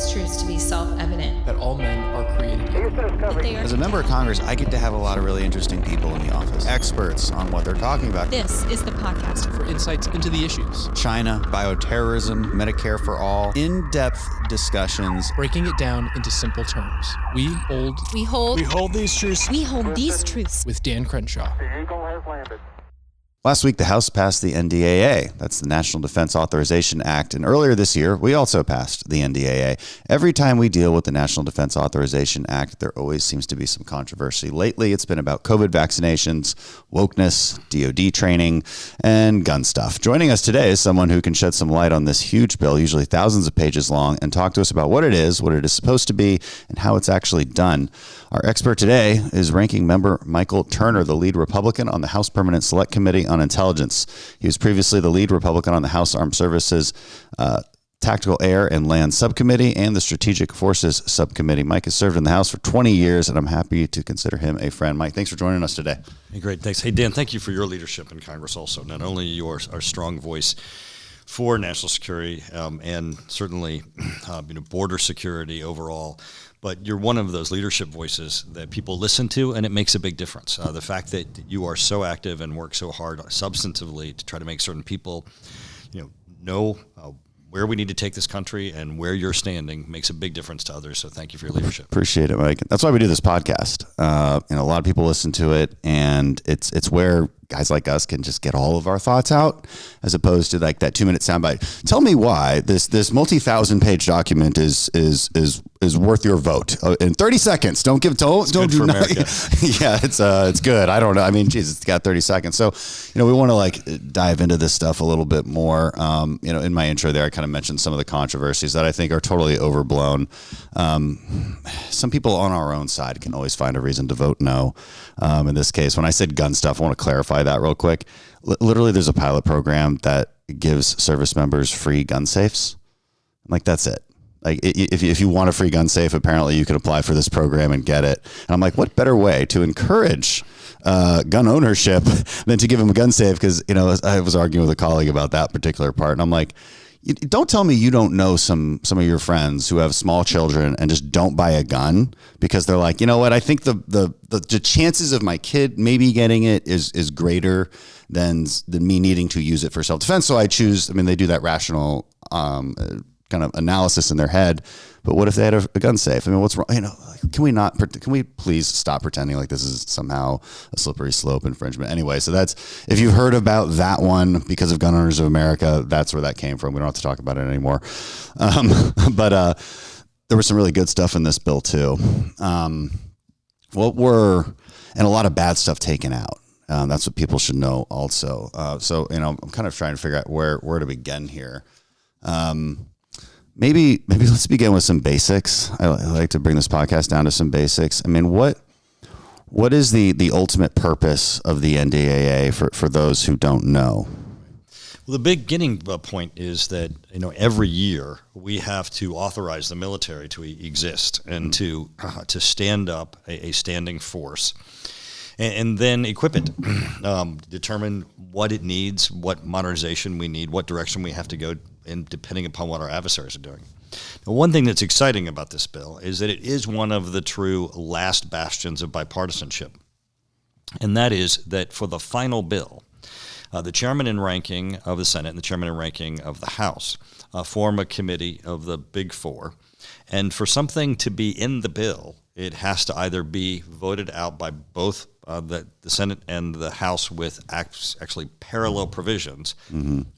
these truths to be self-evident. That all men are created equal. As a member of Congress, I get to have a lot of really interesting people in the office. Experts on what they're talking about. This is the podcast for insights into the issues. China, bioterrorism, Medicare for all. In-depth discussions. Breaking it down into simple terms. We hold these truths. With Dan Crenshaw. The Eagle has landed. Last week, the House passed the NDAA. That's the National Defense Authorization Act. And earlier this year, we also passed the NDAA. Every time we deal with the National Defense Authorization Act, there always seems to be some controversy. Lately, it's been about COVID vaccinations, wokeness, DoD training, and gun stuff. Joining us today is someone who can shed some light on this huge bill, usually thousands of pages long, and talk to us about what it is supposed to be, and how it's actually done. Our expert today is Ranking Member Michael Turner, the lead Republican on the House Permanent Select Committee on Intelligence. He was previously the lead Republican on the House Armed Services Tactical Air and Land Subcommittee and the Strategic Forces Subcommittee. Mike has served in the House for 20 years, and I'm happy to consider him a friend. Mike, thanks for joining us today. Hey, great. Thanks. Hey, Dan, thank you for your leadership in Congress also. Not only your strong voice for national security and certainly border security overall, but you're one of those leadership voices that people listen to, and it makes a big difference. The fact that you are so active and work so hard substantively to try to make certain people, know where we need to take this country and where you're standing makes a big difference to others. So thank you for your leadership. Appreciate it, Mike. That's why we do this podcast. A lot of people listen to it, and it's where guys like us can just get all of our thoughts out, as opposed to like that 2-minute soundbite. Tell me why this multi-thousand page document is worth your vote in 30 seconds. Don't do America. Yeah, it's good. I don't know. I mean, geez, it's got 30 seconds. So, we want to dive into this stuff a little bit more. In my intro there, I kind of mentioned some of the controversies that I think are totally overblown. Some people on our own side can always find a reason to vote no. In this case, when I said gun stuff, I want to clarify that real quick. Literally, there's a pilot program that gives service members free gun safes. That's it. If you want a free gun safe, apparently you can apply for this program and get it. And I'm like, what better way to encourage gun ownership than to give them a gun safe? Because, I was arguing with a colleague about that particular part. And I'm like, don't tell me you don't know some of your friends who have small children and just don't buy a gun because they're like, you know what, I think the chances of my kid maybe getting it is greater than me needing to use it for self-defense. So I choose, they do that rational kind of analysis in their head. But what if they had a gun safe? What's wrong? Can we please stop pretending like this is somehow a slippery slope infringement? Anyway, so that's, if you've heard about that one because of Gun Owners of America, that's where that came from. We don't have to talk about it anymore. But there was some really good stuff in this bill too. And a lot of bad stuff taken out. That's what people should know also. So I'm kind of trying to figure out where to begin here. Maybe let's begin with some basics. I like to bring this podcast down to some basics. What is the ultimate purpose of the NDAA for those who don't know? Well, the beginning point is that every year we have to authorize the military to exist and to stand up a standing force. And then equip it, determine what it needs, what modernization we need, what direction we have to go, and depending upon what our adversaries are doing. Now, one thing that's exciting about this bill is that it is one of the true last bastions of bipartisanship. And that is that for the final bill, the chairman and ranking of the Senate and the chairman and ranking of the House form a committee of the big four. And for something to be in the bill, it has to either be voted out by both the Senate and the House with actually parallel provisions,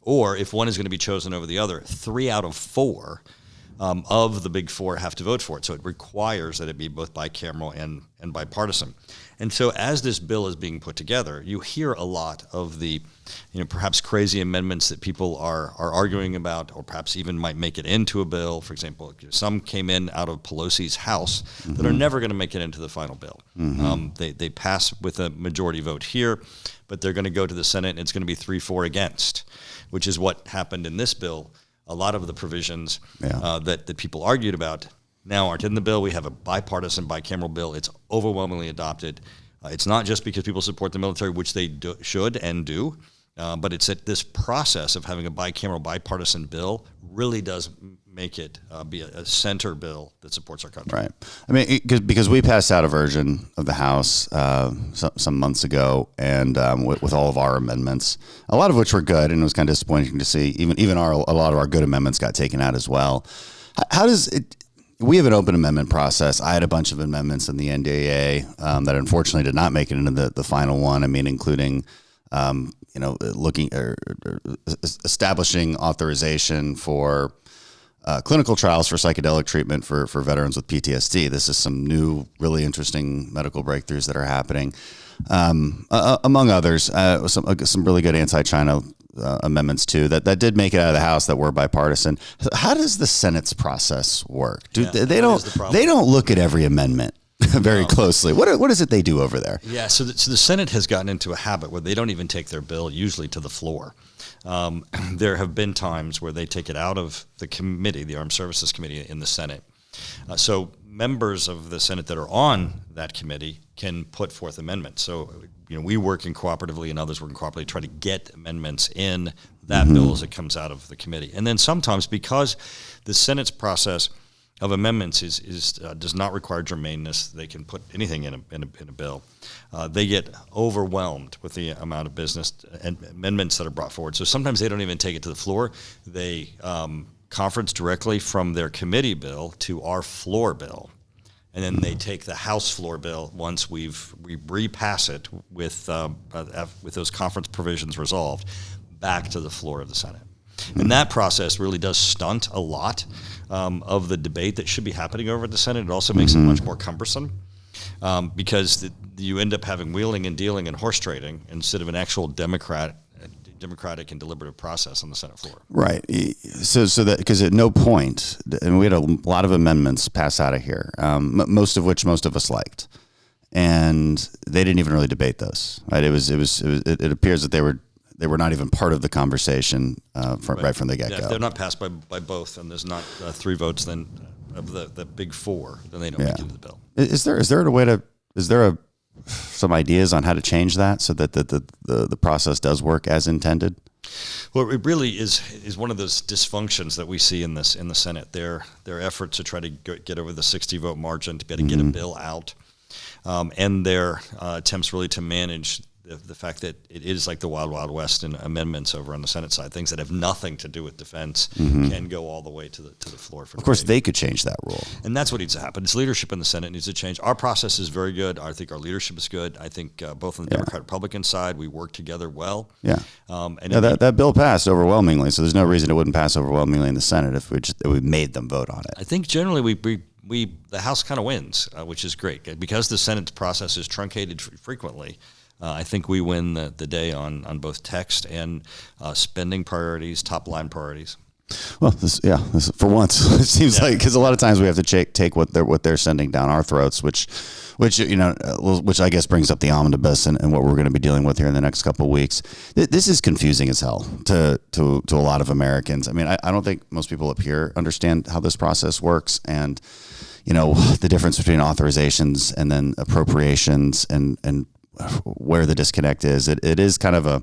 or if one is going to be chosen over the other, 3 out of 4 of the big four have to vote for it. So it requires that it be both bicameral and bipartisan. And so as this bill is being put together, you hear a lot of the perhaps crazy amendments that people are arguing about, or perhaps even might make it into a bill. For example, some came in out of Pelosi's House that are never going to make it into the final bill. They pass with a majority vote here, but they're going to go to the Senate and it's going to be 3-4 against, which is what happened in this bill. A lot of the provisions that people argued about now aren't in the bill. We have a bipartisan, bicameral bill. It's overwhelmingly adopted. It's not just because people support the military, which they should and do, but it's that this process of having a bicameral, bipartisan bill really does make it be a center bill that supports our country. Right. I mean, because we passed out a version of the House some months ago, and with all of our amendments, a lot of which were good, and it was kind of disappointing to see even a lot of our good amendments got taken out as well. How does it? We have an open amendment process. I had a bunch of amendments in the NDAA that unfortunately did not make it into the final one. I mean, including looking or establishing authorization for clinical trials for psychedelic treatment for veterans with PTSD. This is some new, really interesting medical breakthroughs that are happening. Among others, some really good anti-China amendments too that did make it out of the House that were bipartisan. How does the Senate's process work? They don't look at every amendment very closely. What is it they do over there? Yeah, so the Senate has gotten into a habit where they don't even take their bill usually to the floor. There have been times where they take it out of the committee, the Armed Services Committee in the Senate. So members of the Senate that are on that committee can put forth amendments. So, we working cooperatively and others working cooperatively try to get amendments in that bill as it comes out of the committee. And then sometimes, because the Senate's process of amendments does not require germaneness, they can put anything in a bill. They get overwhelmed with the amount of business and amendments that are brought forward. So sometimes they don't even take it to the floor. They conference directly from their committee bill to our floor bill. And then they take the House floor bill once we repass it with those conference provisions resolved back to the floor of the Senate. And that process really does stunt a lot of the debate that should be happening over at the Senate. It also makes it much more cumbersome because you end up having wheeling and dealing and horse trading instead of an actual democratic and deliberative process on the Senate floor. Right. So that because at no point, and we had a lot of amendments pass out of here, most of which most of us liked, and they didn't even really debate those. Right. It appears that they were not even part of the conversation right from the get-go. Yeah, if they're not passed by both, and there's not 3 votes, then of the big 4, then they don't make it into the bill. Is there some ideas on how to change that so that the process does work as intended? Well, it really is one of those dysfunctions that we see in the Senate. Their efforts to try to get over the 60 vote margin to be able to get a bill out, and their attempts really to manage the fact that it is like the Wild Wild West in amendments over on the Senate side. Things that have nothing to do with defense can go all the way to the floor. Of course, they could change that rule. And that's what needs to happen. It's leadership in the Senate needs to change. Our process is very good. I think our leadership is good. I think both on the Democrat-Republican side, we work together well. Yeah. That bill passed overwhelmingly, so there's no reason it wouldn't pass overwhelmingly in the Senate if we made them vote on it. I think generally the House kind of wins, which is great. Because the Senate process is truncated frequently, I think we win the day on both text and spending priorities, top line priorities. Well, this for once it seems like, because a lot of times we have to take what they're sending down our throats, which I guess brings up the omnibus and what we're going to be dealing with here in the next couple of weeks. This is confusing as hell to a lot of Americans. I mean, I don't think most people up here understand how this process works, and the difference between authorizations and then appropriations and where the disconnect is. It is kind of a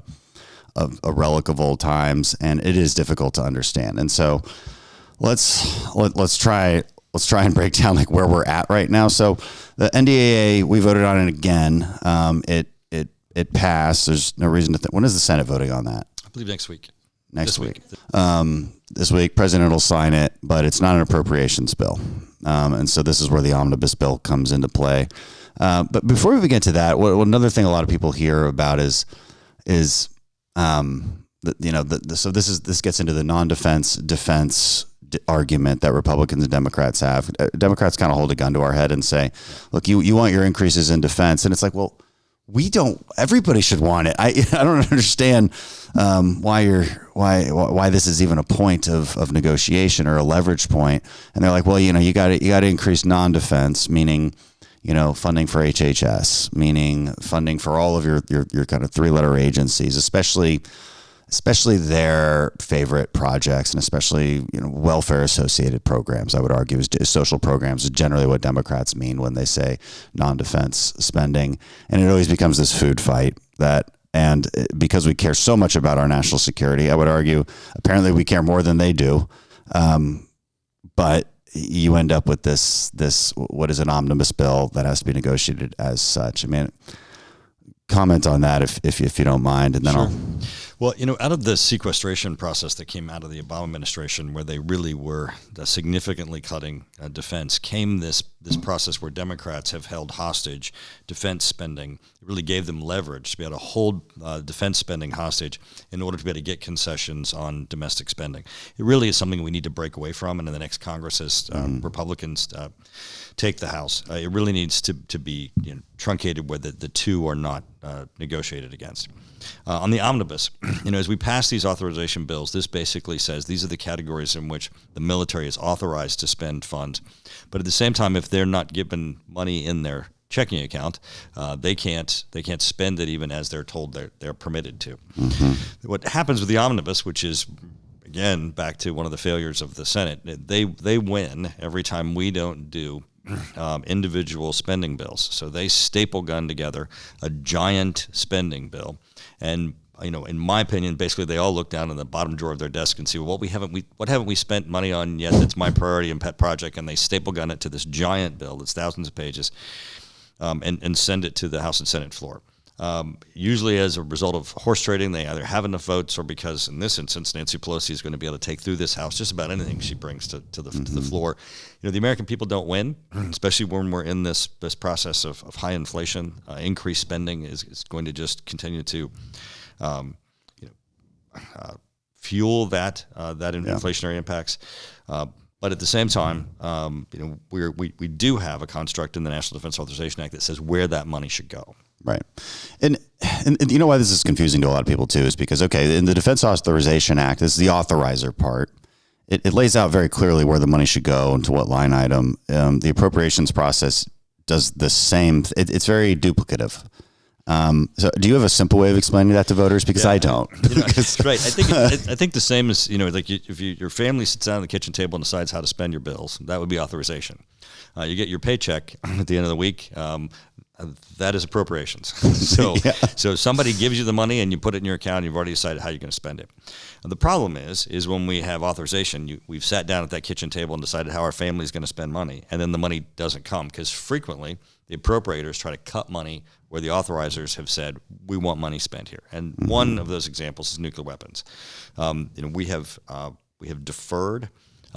relic of old times, and it is difficult to understand. And so let's try and break down like where we're at right now. So the NDAA, we voted on it again. It passed. There's no reason to think. When is the Senate voting on that? I believe next week. This week. This week, President will sign it, but it's not an appropriations bill. And so this is where the Omnibus Bill comes into play. But before we get to that, another thing a lot of people hear about is so this gets into the non-defense defense argument that Republicans and Democrats have. Democrats kind of hold a gun to our head and say, look, you want your increases in defense, and it's like, well, we don't. Everybody should want it. I don't understand why this is even a point of negotiation or a leverage point. And they're like, well, you got to increase non-defense, meaning funding for HHS, meaning funding for all of your kind of 3-letter agencies, especially their favorite projects, and especially welfare associated programs. I would argue is social programs is generally what Democrats mean when they say non-defense spending, and it always becomes this food fight because we care so much about our national security. I would argue apparently we care more than they do. but you end up with this what is an omnibus bill that has to be negotiated as such. I mean, comment on that if you don't mind, and then Sure. I'll. Well, out of the sequestration process that came out of the Obama administration, where they really were significantly cutting defense, came this process where Democrats have held hostage defense spending. It really gave them leverage to be able to hold defense spending hostage in order to be able to get concessions on domestic spending. It really is something we need to break away from, and in the next Congress, as Republicans take the House, it really needs to be truncated where the two are not negotiated against. On the omnibus, as we pass these authorization bills, this basically says these are the categories in which the military is authorized to spend funds. But at the same time, if they're not given money in their checking account, they can't spend it even as they're told they're permitted to. Mm-hmm. What happens with the omnibus, which is again back to one of the failures of the Senate, they win every time we don't do individual spending bills. So they staple gun together a giant spending bill, and in my opinion, basically they all look down in the bottom drawer of their desk and see, well, what haven't we spent money on yet that's my priority and pet project, and they staple gun it to this giant bill that's thousands of pages, and send it to the House and Senate floor. Usually as a result of horse trading, they either have enough votes, or because in this instance, Nancy Pelosi is going to be able to take through this House just about anything she brings to the floor. The American people don't win, especially when we're in this process of high inflation. Increased spending is going to just continue to fuel that inflationary impacts. But at the same time, we do have a construct in the National Defense Authorization Act that says where that money should go. Right. And you know why this is confusing to a lot of people too is because, okay, in the Defense Authorization Act, this is the authorizer part. It lays out very clearly where the money should go and to what line item. The appropriations process does the same. It's very duplicative. So do you have a simple way of explaining that to voters? Because I don't. Right. I think the same as, like if your family sits down at the kitchen table and decides how to spend your bills, that would be authorization. You get your paycheck at the end of the week. That is appropriations. So somebody gives you the money and you put it in your account, and you've already decided how you're going to spend it. The problem is when we have authorization, we've sat down at that kitchen table and decided how our family is going to spend money, and then the money doesn't come, because frequently the appropriators try to cut money where the authorizers have said, we want money spent here. And one of those examples is nuclear weapons. We have deferred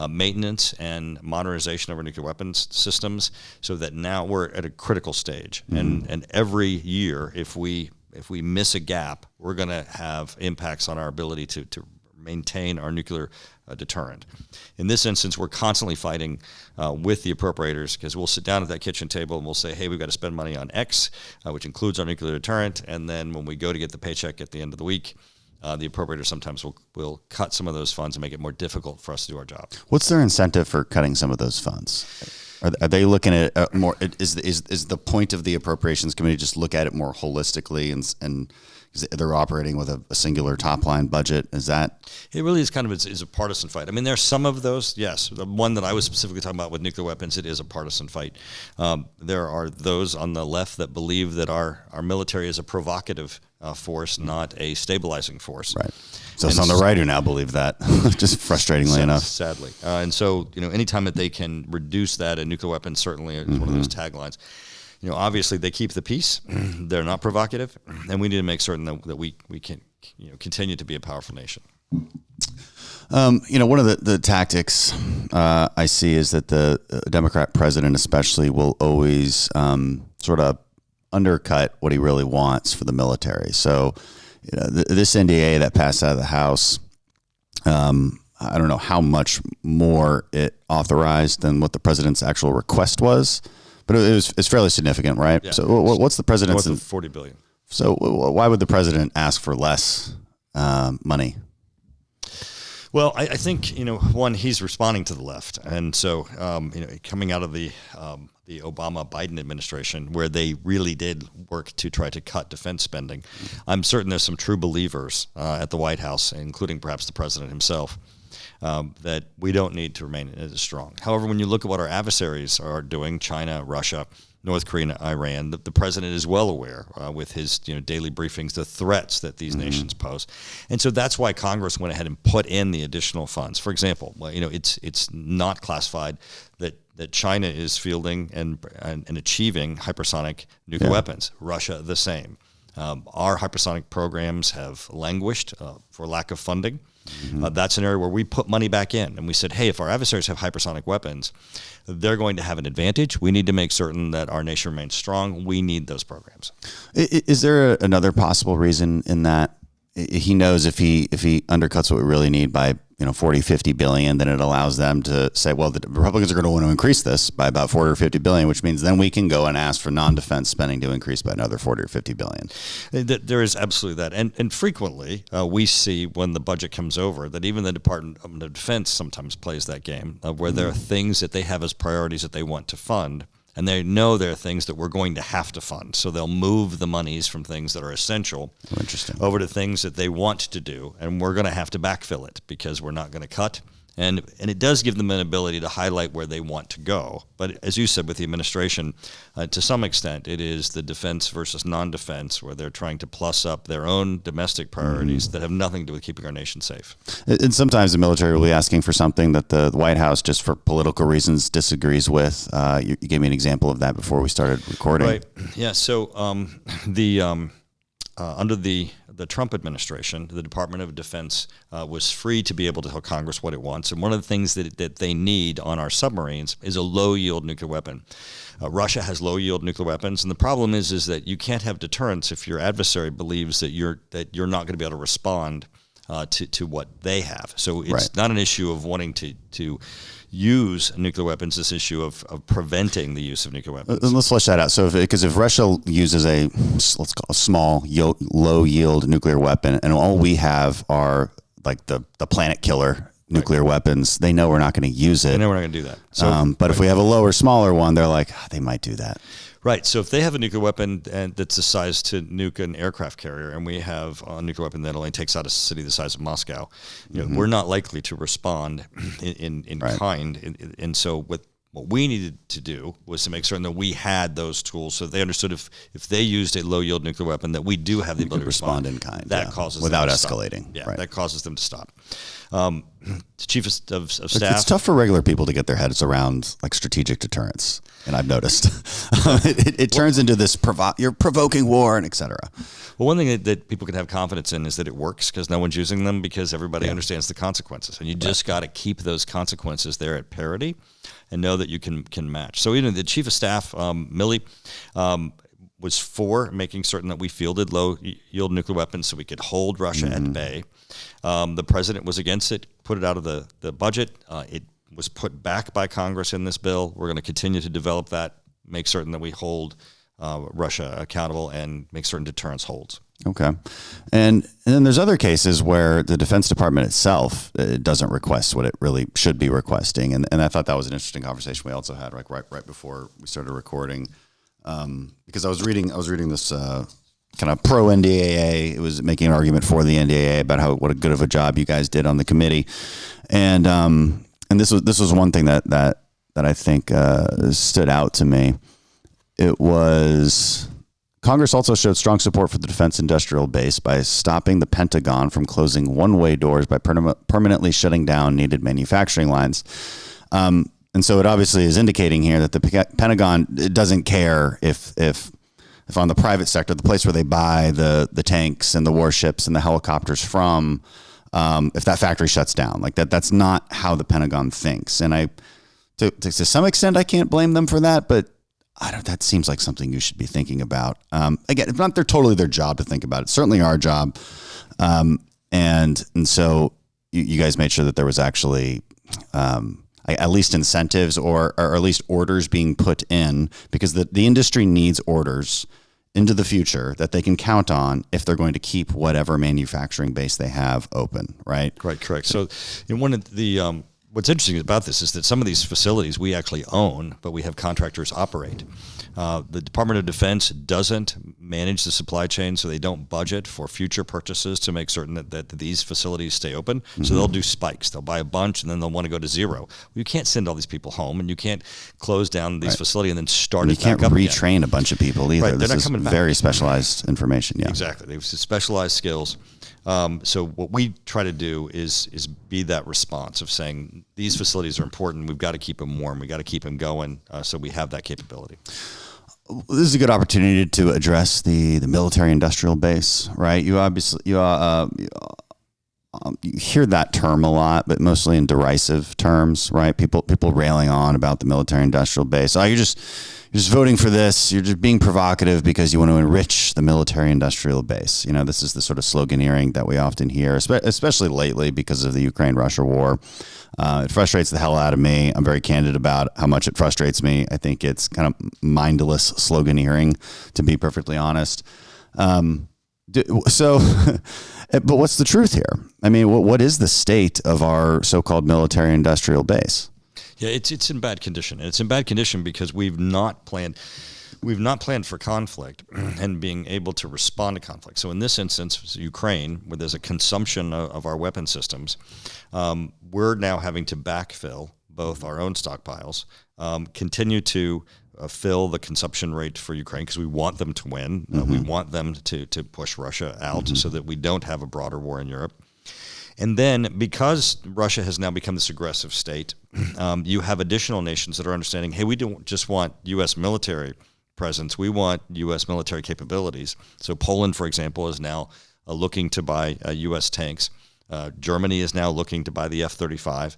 maintenance and modernization of our nuclear weapons systems, so that now we're at a critical stage. And every year, if we miss a gap, we're going to have impacts on our ability to maintain our nuclear deterrent. In this instance, we're constantly fighting with the appropriators, because we'll sit down at that kitchen table and we'll say, hey, we've got to spend money on X, which includes our nuclear deterrent. And then when we go to get the paycheck at the end of the week, the appropriator sometimes will cut some of those funds and make it more difficult for us to do our job. What's their incentive for cutting some of those funds? Are they looking at more? Is the point of the Appropriations Committee just look at it more holistically and they're operating with a singular top line budget? Is that? It really is kind of is a partisan fight. I mean, there's some of those, yes. The one that I was specifically talking about with nuclear weapons, it is a partisan fight. There are those on the left that believe that our military is a provocative force, not a stabilizing force. Right. So it's on the right who now believe that, just frustratingly enough. Sadly. And so, anytime that they can reduce that, and nuclear weapons certainly is one of those taglines. Obviously they keep the peace. They're not provocative, and we need to make certain that we can continue to be a powerful nation. One of the tactics I see is that the Democrat president especially will always sort of undercut what he really wants for the military. So this NDAA that passed out of the House, I don't know how much more it authorized than what the president's actual request was. But it's fairly significant, right? Yeah. So what's the president's? North of $40 billion. So why would the president ask for less money? Well, I think, one, he's responding to the left. And so, coming out of the Obama-Biden administration, where they really did work to try to cut defense spending, I'm certain there's some true believers at the White House, including perhaps the president himself, that we don't need to remain as strong. However, when you look at what our adversaries are doing, China, Russia, North Korea and Iran. The president is well aware with his daily briefings the threats that these nations pose, and so that's why Congress went ahead and put in the additional funds. For example, it's not classified that China is fielding and achieving hypersonic nuclear weapons. Russia the same. Our hypersonic programs have languished for lack of funding. That's an area where we put money back in, and we said, hey, if our adversaries have hypersonic weapons, they're going to have an advantage. We need to make certain that our nation remains strong. We need those programs. Is there another possible reason in that he knows if he undercuts what we really need by 40, 50 billion, then it allows them to say, well, the Republicans are going to want to increase this by about 40 or 50 billion, which means then we can go and ask for non-defense spending to increase by another 40 or 50 billion. There is absolutely that. And frequently we see when the budget comes over that even the Department of Defense sometimes plays that game where there are things that they have as priorities that they want to fund. And they know there are things that we're going to have to fund. So they'll move the monies from things that are essential over to things that they want to do. And we're going to have to backfill it because we're not going to cut. And it does give them an ability to highlight where they want to go. But as you said with the administration, to some extent, it is the defense versus non-defense where they're trying to plus up their own domestic priorities that have nothing to do with keeping our nation safe. And sometimes the military will be asking for something that the White House, just for political reasons, disagrees with. You gave me an example of that before we started recording. Right. Yeah. So under the Trump administration, the Department of Defense was free to be able to tell Congress what it wants. And one of the things that they need on our submarines is a low-yield nuclear weapon. Russia has low-yield nuclear weapons, and the problem is that you can't have deterrence if your adversary believes that you're not going to be able to respond to what they have. So it's not an issue of wanting to use nuclear weapons, this issue of preventing the use of nuclear weapons. Let's flesh that out. So if Russia uses let's call a small, low yield nuclear weapon, and all we have are like the planet killer nuclear weapons, they know we're not going to use it. They know we're not going to do that. So, but if we have a lower, smaller one, they're like, they might do that. Right. So if they have a nuclear weapon that's the size to nuke an aircraft carrier, and we have a nuclear weapon that only takes out a city the size of Moscow, we're not likely to respond in kind. And so what we needed to do was to make certain that we had those tools, so they understood if they used a low yield nuclear weapon, that we do have the ability to respond in kind. That causes without them to escalating. Stop. Yeah, that causes them to stop. The chief of staff. It's tough for regular people to get their heads around like strategic deterrence, and I've noticed it turns into this you're provoking war and et cetera. Well, one thing that people can have confidence in is that it works because no one's using them because everybody understands the consequences, and you just got to keep those consequences there at parity and know that you can match. So even the chief of staff, Milley, was for making certain that we fielded low-yield nuclear weapons so we could hold Russia at bay. The president was against it, put it out of the budget. It was put back by Congress in this bill. We're going to continue to develop that, make certain that we hold Russia accountable and make certain deterrence holds. Okay. And then there's other cases where the Defense Department itself doesn't request what it really should be requesting. And I thought that was an interesting conversation we also had right before we started recording. Because I was reading this kind of pro NDAA. It was making an argument for the NDAA about what a good of a job you guys did on the committee. And this was one thing that I think stood out to me. It was Congress also showed strong support for the defense industrial base by stopping the Pentagon from closing one-way doors by permanently shutting down needed manufacturing lines. And so it obviously is indicating here that the Pentagon doesn't care if on the private sector, the place where they buy the tanks and the warships and the helicopters from, if that factory shuts down. Like that's not how the Pentagon thinks. And to some extent, I can't blame them for that, but that seems like something you should be thinking about. Again, it's not totally their job to think about. It's certainly our job. And so you guys made sure that there was actually at least incentives or at least orders being put in, because the industry needs orders into the future that they can count on if they're going to keep whatever manufacturing base they have open, right? Right, correct. So in one of what's interesting about this is that some of these facilities we actually own, but we have contractors operate. The Department of Defense doesn't manage the supply chain, so they don't budget for future purchases to make certain that these facilities stay open. Mm-hmm. So they'll do spikes. They'll buy a bunch, and then they'll want to go to zero. You can't send all these people home, and you can't close down these facilities and then start it back up again. You can't retrain a bunch of people either. Right, they're this not coming back. Very specialized information. Yeah, exactly. They have specialized skills. So what we try to do is be that response of saying these facilities are important. We've got to keep them warm. We've got to keep them going. So we have that capability. This is a good opportunity to address the military-industrial base, right? You obviously you hear that term a lot, but mostly in derisive terms, right? People railing on about the military-industrial base. Oh, you're just voting for this. You're just being provocative because you want to enrich the military-industrial base. This is the sort of sloganeering that we often hear, especially lately because of the Ukraine-Russia war. It frustrates the hell out of me. I'm very candid about how much it frustrates me. I think it's kind of mindless sloganeering, to be perfectly honest. But what's the truth here? I mean, what is the state of our so-called military-industrial base? Yeah, it's in bad condition. And it's in bad condition because we've not planned for conflict and being able to respond to conflict. So in this instance, Ukraine, where there's a consumption of our weapon systems, we're now having to backfill both our own stockpiles, continue to fill the consumption rate for Ukraine because we want them to win. We want them to push Russia out so that we don't have a broader war in Europe. And then because Russia has now become this aggressive state, you have additional nations that are understanding, hey, we don't just want U.S. military presence. We want U.S. military capabilities. So Poland, for example, is now looking to buy U.S. tanks. Germany is now looking to buy the F-35.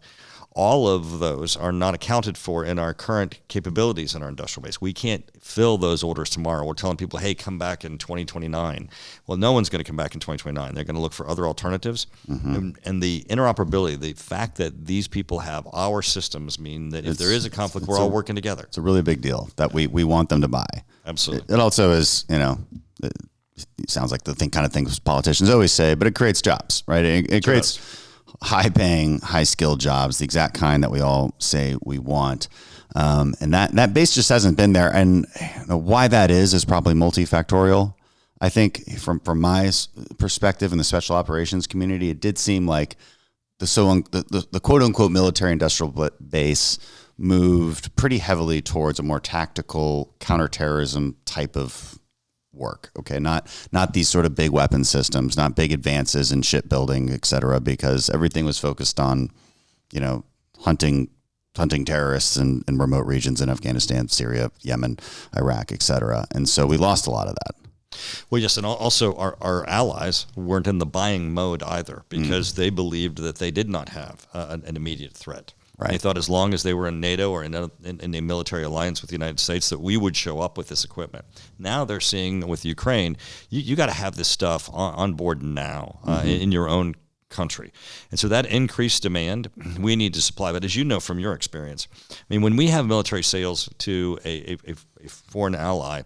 All of those are not accounted for in our current capabilities in our industrial base. We can't fill those orders tomorrow. We're telling people, hey, come back in 2029. Well, no one's going to come back in 2029. They're going to look for other alternatives. And the interoperability, the fact that these people have our systems mean that if there is a conflict, we're all working together. It's a really big deal that we want them to buy. Absolutely. It also is, it sounds like the kind of things politicians always say, but it creates jobs, right? It creates high-paying, high-skilled jobs, the exact kind that we all say we want. And that base just hasn't been there. And why that is probably multifactorial. I think from my perspective in the special operations community, it did seem like the quote-unquote military-industrial base moved pretty heavily towards a more tactical counterterrorism type of work. Okay. Not these sort of big weapon systems, not big advances in shipbuilding, et cetera, because everything was focused on, hunting terrorists in remote regions in Afghanistan, Syria, Yemen, Iraq, et cetera. And so we lost a lot of that. Well, yes, and also our allies weren't in the buying mode either because they believed that they did not have an immediate threat. Right. They thought as long as they were in NATO or in a military alliance with the United States that we would show up with this equipment. Now they're seeing with Ukraine, you got to have this stuff on board now in your own country. And so that increased demand, we need to supply. But as you know from your experience, I mean, when we have military sales to a foreign ally,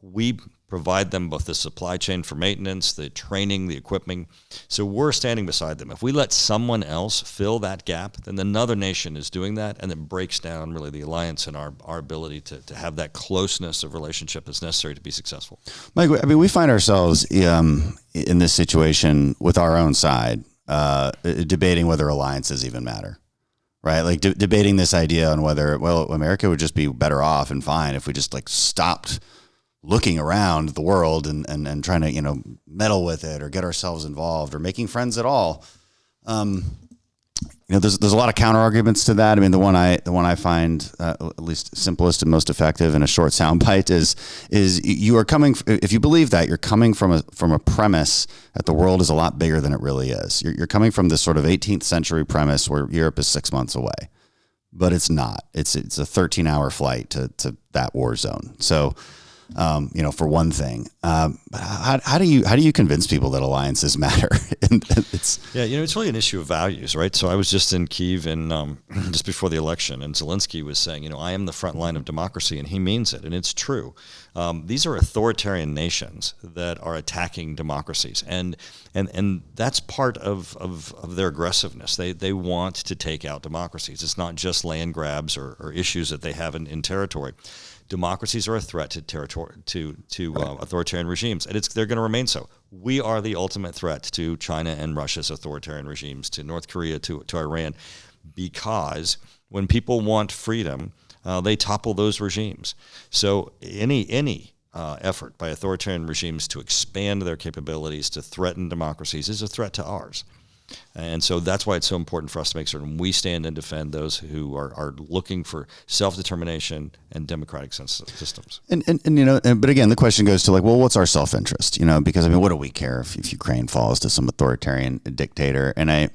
we provide them both the supply chain for maintenance, the training, the equipping. So we're standing beside them. If we let someone else fill that gap, then another nation is doing that, and it breaks down really the alliance and our ability to have that closeness of relationship that's necessary to be successful. Mike, I mean, we find ourselves in this situation with our own side, debating whether alliances even matter. Right, like debating this idea on whether, America would just be better off and fine if we just stopped looking around the world and trying to, meddle with it or get ourselves involved or making friends at all. There's a lot of counter arguments to that. I mean, the one I find at least simplest and most effective in a short soundbite is you are coming. If you believe that, you're coming from a premise that the world is a lot bigger than it really is. You're coming from this sort of 18th century premise where Europe is 6 months away, but it's not. It's a 13-hour flight to that war zone. So for one thing. But how do you convince people that alliances matter? It's really an issue of values, right? So I was just in Kyiv just before the election, and Zelensky was saying, I am the front line of democracy, and he means it, and it's true. These are authoritarian nations that are attacking democracies, and that's part of their aggressiveness. They want to take out democracies. It's not just land grabs or issues that they have in territory. Democracies are a threat to authoritarian regimes, and they're going to remain so. We are the ultimate threat to China and Russia's authoritarian regimes, to North Korea, to Iran, because when people want freedom, they topple those regimes. So any effort by authoritarian regimes to expand their capabilities to threaten democracies is a threat to ours. And so that's why it's so important for us to make certain we stand and defend those who are looking for self-determination and democratic systems. But again, the question goes to what's our self-interest? Because what do we care if Ukraine falls to some authoritarian dictator? And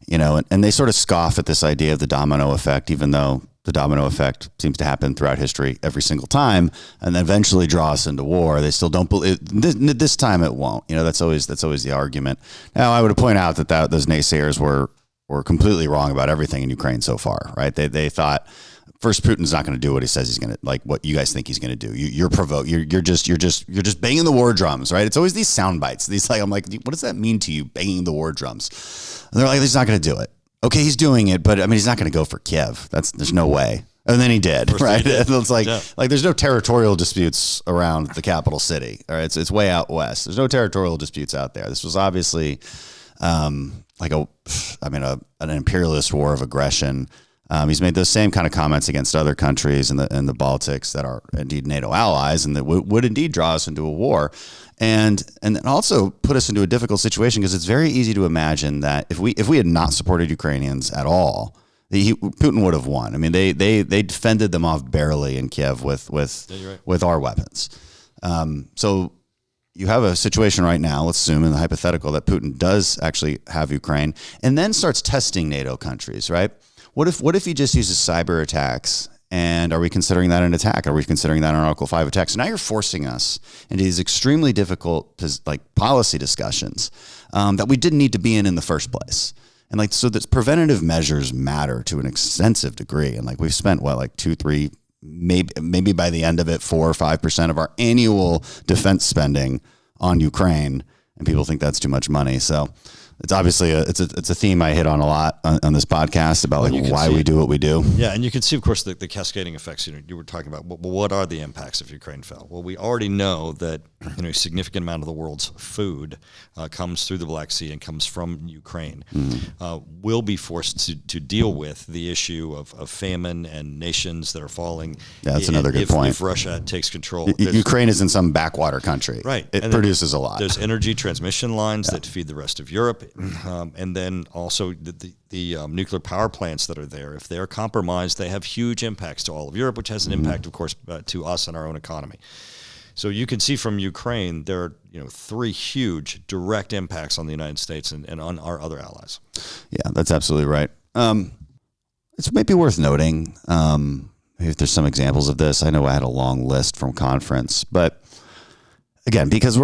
and they sort of scoff at this idea of the domino effect, even though the domino effect seems to happen throughout history every single time, and then eventually draw us into war. They still don't believe this time it won't. That's always the argument. Now, I would point out that those naysayers were completely wrong about everything in Ukraine so far, right? They thought first Putin's not going to do what he says he's going to, what you guys think he's going to do. You're provoked. You're just banging the war drums, right? It's always these sound bites. I'm like, what does that mean to you, banging the war drums? And they're like, he's not going to do it. Okay, he's doing it, but he's not going to go for Kiev. There's no way. And then he did, right? It's like there's no territorial disputes around the capital city. All right, it's way out west. There's no territorial disputes out there. This was obviously an imperialist war of aggression. He's made those same kind of comments against other countries in the Baltics that are indeed NATO allies and that would indeed draw us into a war. And also put us into a difficult situation because it's very easy to imagine that if we had not supported Ukrainians at all, Putin would have won. They defended them off barely in Kiev with our weapons. So you have a situation right now, let's assume in the hypothetical that Putin does actually have Ukraine and then starts testing NATO countries, right? What if he just uses cyber attacks? And are we considering that an attack? Are we considering that an Article 5 attack? So now you're forcing us into these extremely difficult policy discussions that we didn't need to be in the first place. And so that preventative measures matter to an extensive degree. And we've spent 2, 3, maybe by the end of it, 4 or 5% of our annual defense spending on Ukraine. And people think that's too much money. So it's obviously it's a theme I hit on a lot on this podcast about why we do what we do. Yeah, and you can see, of course, the cascading effects. You were talking about. Well, what are the impacts if Ukraine fell? Well, we already know that a significant amount of the world's food comes through the Black Sea and comes from Ukraine. We'll be forced to deal with the issue of famine and nations that are falling. Yeah, that's another good point. If Russia takes control, Ukraine is in some backwater country. Right, it produces a lot. There's energy transmission lines that feed the rest of Europe. And then also the nuclear power plants that are there, if they're compromised, they have huge impacts to all of Europe, which has an impact, of course, to us and our own economy. So you can see from Ukraine, there are 3 huge direct impacts on the United States and on our other allies. Yeah, that's absolutely right. It's maybe worth noting, if there's some examples of this. I know I had a long list from conference, but again, because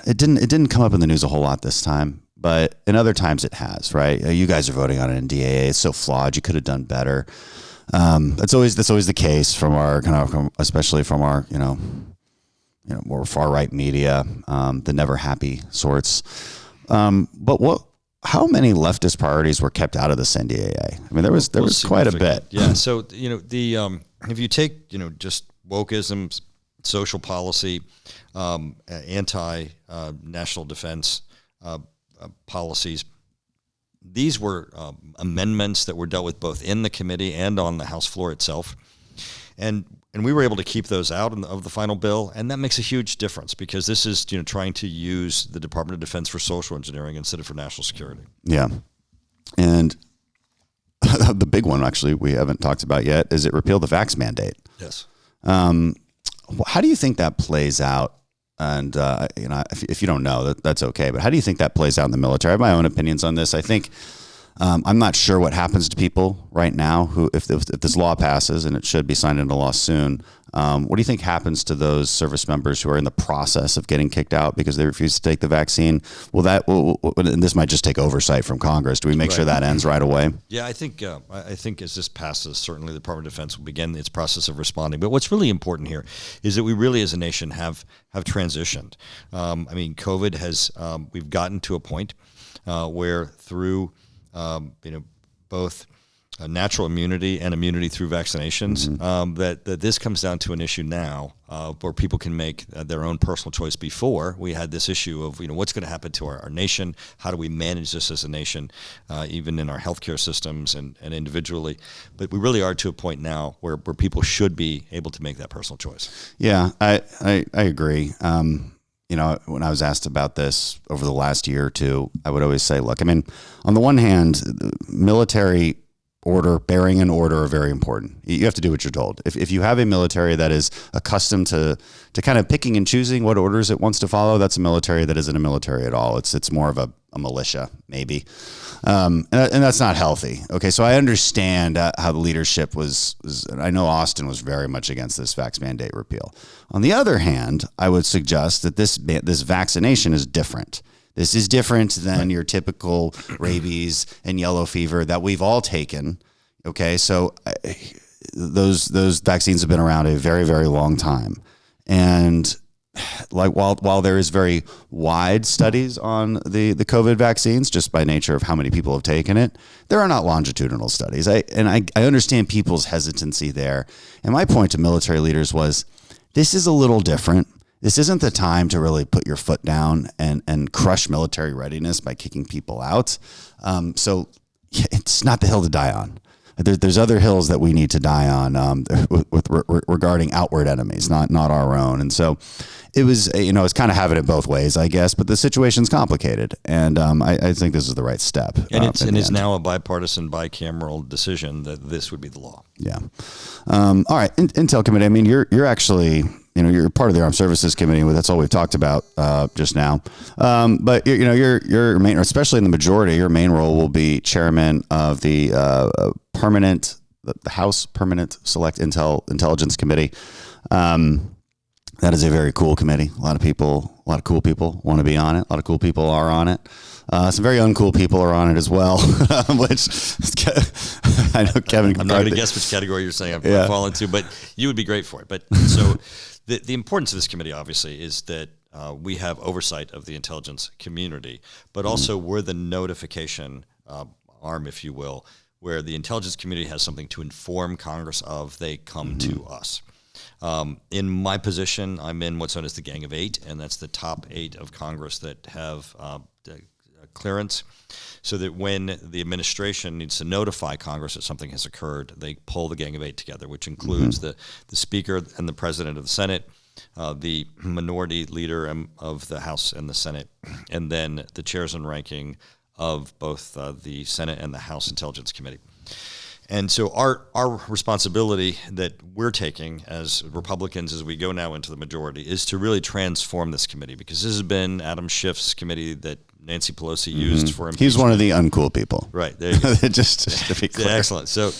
it didn't come up in the news a whole lot this time. But in other times it has, right? You guys are voting on an NDAA. It's so flawed. You could have done better. That's always the case from our especially from our more far right media, the never happy sorts. But how many leftist priorities were kept out of this NDAA? There was quite a bit. Yeah. So if you take just wokeism, social policy, anti national defense. Policies. These were amendments that were dealt with both in the committee and on the House floor itself, and we were able to keep those out of the final bill, and that makes a huge difference because this is trying to use the Department of Defense for social engineering instead of for national security. Yeah, and the big one actually we haven't talked about yet is it repealed the vax mandate. Yes. How do you think that plays out? And, if you don't know, that's okay. But how do you think that plays out in the military? I have my own opinions on this. I think I'm not sure what happens to people right now who, if this law passes, and it should be signed into law soon, What do you think happens to those service members who are in the process of getting kicked out because they refuse to take the vaccine? And this might just take oversight from Congress. Do we make sure that ends right away? Yeah, I think as this passes, certainly the Department of Defense will begin its process of responding. But what's really important here is that we really, as a nation, have transitioned. COVID has we've gotten to a point where through both natural immunity and immunity through vaccinations, that this comes down to an issue now where people can make their own personal choice. Before, we had this issue of what's going to happen to our nation, how do we manage this as a nation, even in our healthcare systems and individually. But we really are to a point now where people should be able to make that personal choice. Yeah, I agree. When I was asked about this over the last year or two, I would always say, look, on the one hand, military bearing an order are very important. You have to do what you're told. If you have a military that is accustomed to kind of picking and choosing what orders it wants to follow, that's a military that isn't a military at all. It's more of a militia, maybe. And that's not healthy. Okay, so I understand how the leadership was, and I know Austin was very much against this vax mandate repeal. On the other hand, I would suggest that this vaccination is different. This is different than your typical rabies and yellow fever that we've all taken. Okay, so those vaccines have been around a very, very long time, and while there is very wide studies on the COVID vaccines, just by nature of how many people have taken it, there are not longitudinal studies. I understand people's hesitancy there, and my point to military leaders was, this is a little different. This isn't the time to really put your foot down and crush military readiness by kicking people out. So it's not the hill to die on. There's other hills that we need to die on regarding outward enemies, not our own. And so it was, it's kind of having it both ways, I guess. But the situation's complicated, and I think this is the right step. And it's now a bipartisan, bicameral decision that this would be the law. Yeah. All right, Intel Committee. You're actually. You're part of the Armed Services Committee. That's all we've talked about just now. But your main, especially in the majority, your main role will be chairman of the House Permanent Select Intelligence Committee. That is a very cool committee. A lot of cool people want to be on it. A lot of cool people are on it. Some very uncool people are on it as well, which I know Kevin. I'm not going to guess which category you're saying I fall into, but you would be great for it. But so the importance of this committee, obviously, is that we have oversight of the intelligence community, but also we're the notification arm, if you will, where the intelligence community has something to inform Congress of. They come to us. In my position, I'm in what's known as the Gang of Eight, and that's the top 8 of Congress that have clearance, so that when the administration needs to notify Congress that something has occurred, they pull the Gang of Eight together, which includes the Speaker and the President of the Senate, the minority leader of the House and the Senate, and then the chairs and ranking of both the Senate and the House Intelligence Committee. And so our responsibility that we're taking as Republicans as we go now into the majority is to really transform this committee, because this has been Adam Schiff's committee that Nancy Pelosi used for impeachment. He's one of the uncool people. Right. just to be clear. Excellent. So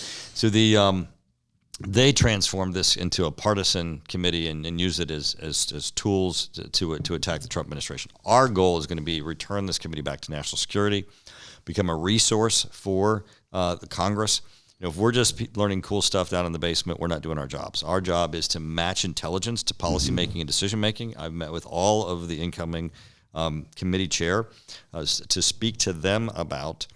they transformed this into a partisan committee and use it as tools to attack the Trump administration. Our goal is going to be return this committee back to national security, become a resource for the Congress. If we're just learning cool stuff down in the basement, we're not doing our jobs. Our job is to match intelligence to policymaking and decision-making. I've met with all of the incoming committee chair to speak to them about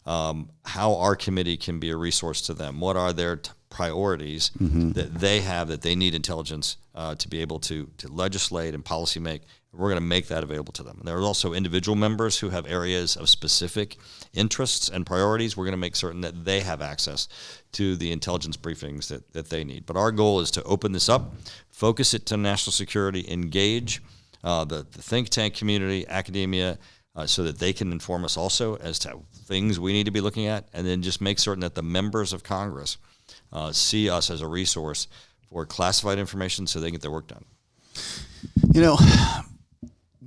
how our committee can be a resource to them. What are their priorities that they have that they need intelligence to be able to legislate and policy make. We're going to make that available to them. And there are also individual members who have areas of specific interests and priorities. We're going to make certain that they have access to the intelligence briefings that they need. But our goal is to open this up, focus it to national security, engage the think tank community, academia, so that they can inform us also as to things we need to be looking at, and then just make certain that the members of Congress see us as a resource for classified information so they can get their work done.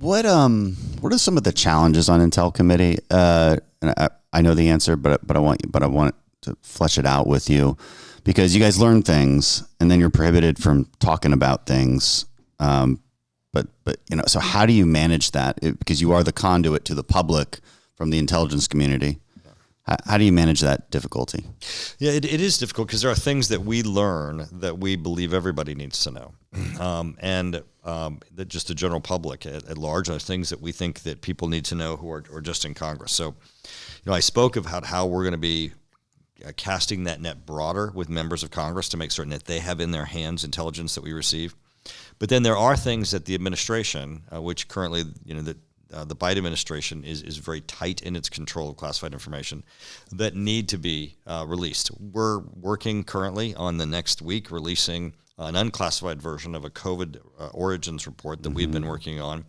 What are some of the challenges on Intel Committee? And I know the answer, but I want to flesh it out with you, because you guys learn things and then you're prohibited from talking about things. But so how do you manage that? Because you are the conduit to the public from the intelligence community. How do you manage that difficulty? Yeah, it is difficult because there are things that we learn that we believe everybody needs to know. And that just the general public at large are things that we think that people need to know who are just in Congress. So, I spoke of how we're going to be casting that net broader with members of Congress to make certain that they have in their hands intelligence that we receive. But then there are things that the administration, which currently, the Biden administration is very tight in its control of classified information, that need to be released. We're working currently on the next week releasing an unclassified version of a COVID origins report that we've been working on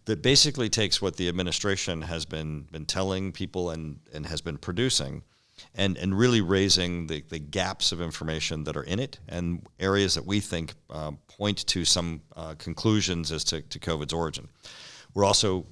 that basically takes what the administration has been telling people and has been producing and really raising the gaps of information that are in it and areas that we think point to some conclusions as to COVID's origin. We're also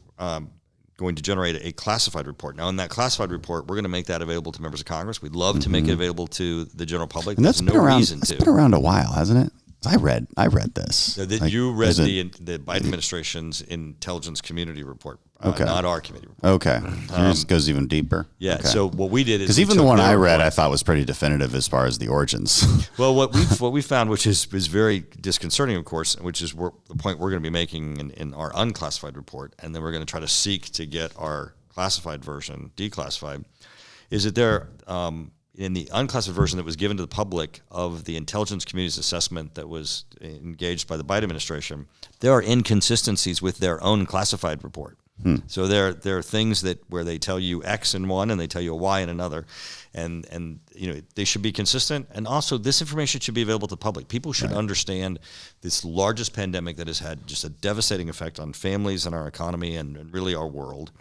going to generate a classified report. Now, in that classified report, we're going to make that available to members of Congress. We'd love to make it available to the general public. And that's There's been no around. reason It's to. been around a while, hasn't it? I read this. You read the Biden administration's intelligence community report, Okay. not our committee report. Okay, yours goes even deeper. Yeah. Okay. So what we did is because even the one I read, I thought was pretty definitive as far as the origins. Well, what we found, which is very disconcerting, of course, which is the point we're going to be making in our unclassified report, and then we're going to try to seek to get our classified version declassified, is that there, in the unclassified version that was given to the public of the intelligence community's assessment that was engaged by the Biden administration, there are inconsistencies with their own classified report. So there are things where they tell you X in one and they tell you a Y in another, and they should be consistent. And also, this information should be available to the public. People should understand this largest pandemic that has had just a devastating effect on families and our economy and really our world.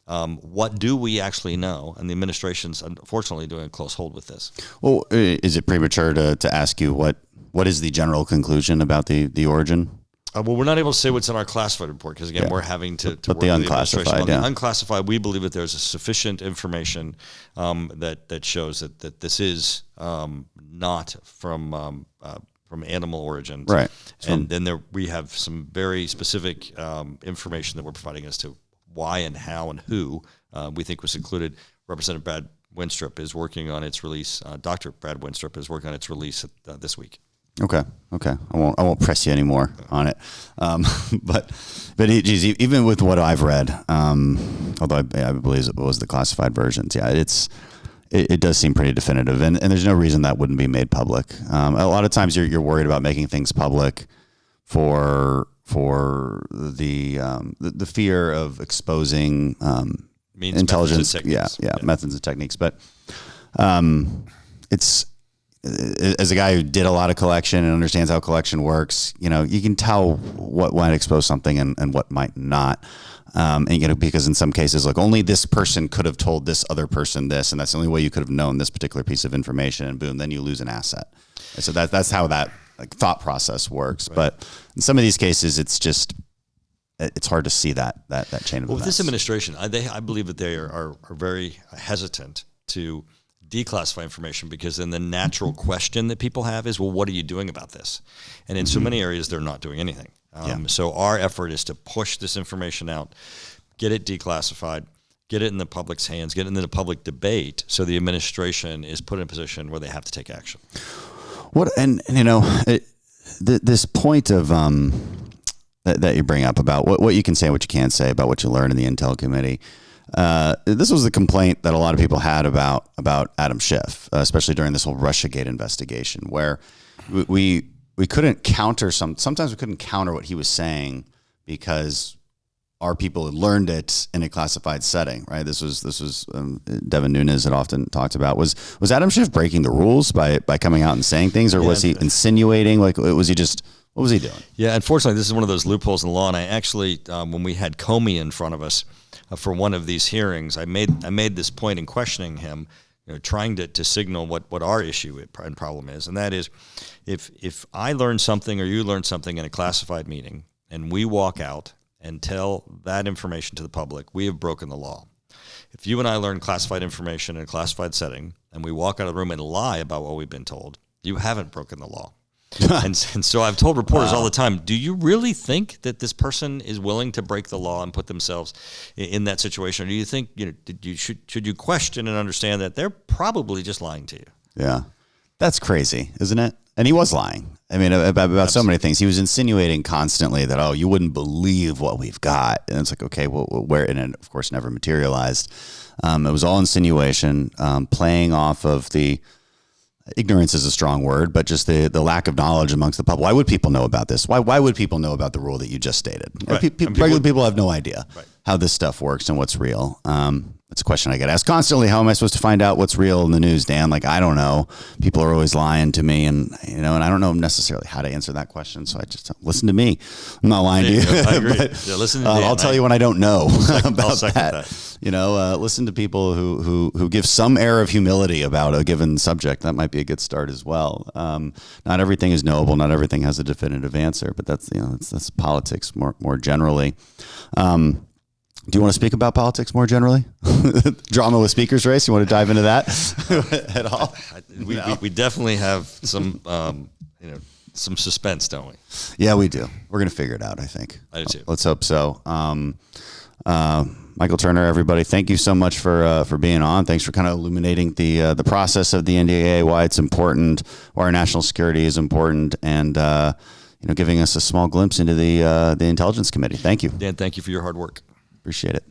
What do we actually know? And the administration's unfortunately doing a close hold with this. Well, is it premature to ask you what is the general conclusion about the origin? Well, we're not able to say what's in our classified report because, again, we're having to work with the the unclassified, administration. On the unclassified, we believe that there's a sufficient information that shows that this is not from animal origins. Right. And then we have some very specific information that we're providing as to why and how and who we think was included. Representative Brad Winstrup is working on its release. Dr. Brad Winstrup is working on its release this week. Okay. I won't press you anymore on it. But geez, even with what I've read, although I believe it was the classified versions, it does seem pretty definitive, and there's no reason that wouldn't be made public. A lot of times you're worried about making things public for the fear of exposing intelligence, methods and techniques. But it's, as a guy who did a lot of collection and understands how collection works, you can tell what might expose something and what might not. Because in some cases, like only this person could have told this other person this, and that's the only way you could have known this particular piece of information, and boom, then you lose an asset. And so that's how that thought process works. Right. But in some of these cases, it's hard to see that chain of events. With this administration, I believe that they are very hesitant to declassify information because then the natural question that people have is, well, what are you doing about this? And in so many areas, they're not doing anything. So our effort is to push this information out, get it declassified, get it in the public's hands, get it into the public debate, so the administration is put in a position where they have to take action. This point of that you bring up about what you can say, what you can't say, about what you learn in the Intel Committee. This was the complaint that a lot of people had about Adam Schiff, especially during this whole Russiagate investigation, where we couldn't counter sometimes we couldn't counter what he was saying because our people had learned it in a classified setting, right? This was Devin Nunes had often talked about. Was Adam Schiff breaking the rules by coming out and saying things, or was he insinuating? Like, what was he doing? Yeah, unfortunately, this is one of those loopholes in the law. And I actually, when we had Comey in front of us for one of these hearings, I made this point in questioning him, trying to signal what our issue and problem is, and that is, if I learn something or you learn something in a classified meeting, and we walk out and tell that information to the public, we have broken the law. If you and I learn classified information in a classified setting, and we walk out of the room and lie about what we've been told, You haven't broken the law. and so I've told reporters all the time, do you really think that this person is willing to break the law and put themselves in that situation? Or do you think, should you question and understand that they're probably just lying to you? Yeah. That's crazy, isn't it? And he was lying. I mean, about so many things. He was insinuating constantly that, oh, you wouldn't believe what we've got. And it's like, okay, well, where? And it, of course, never materialized. It was all insinuation, playing off of the ignorance is a strong word, but just the lack of knowledge amongst the public. Why would people know about this? Why would people know about the rule that you just stated? Right. Regular people have no idea how this stuff works and what's real. It's a question I get asked constantly. How am I supposed to find out what's real in the news, Dan? Like, I don't know. People are always lying to me, and and I don't know necessarily how to answer that question. So I just listen to me. I'm not lying to you. I agree. But, Listen to Dan. I'll tell you when I don't know about that. that. Listen to people who give some air of humility about a given subject. That might be a good start as well. Not everything is knowable. Not everything has a definitive answer. But that's politics more generally. Do you want to speak about politics more generally? Drama with speakers race. You want to dive into that at all? We definitely have some some suspense, don't we? Yeah, we do. We're going to figure it out, I think. I do too. Let's hope so. Michael Turner, everybody, thank you so much for being on. Thanks for kind of illuminating the process of the NDAA, why it's important, why our national security is important, and giving us a small glimpse into the Intelligence Committee. Thank you. Dan, thank you for your hard work. Appreciate it.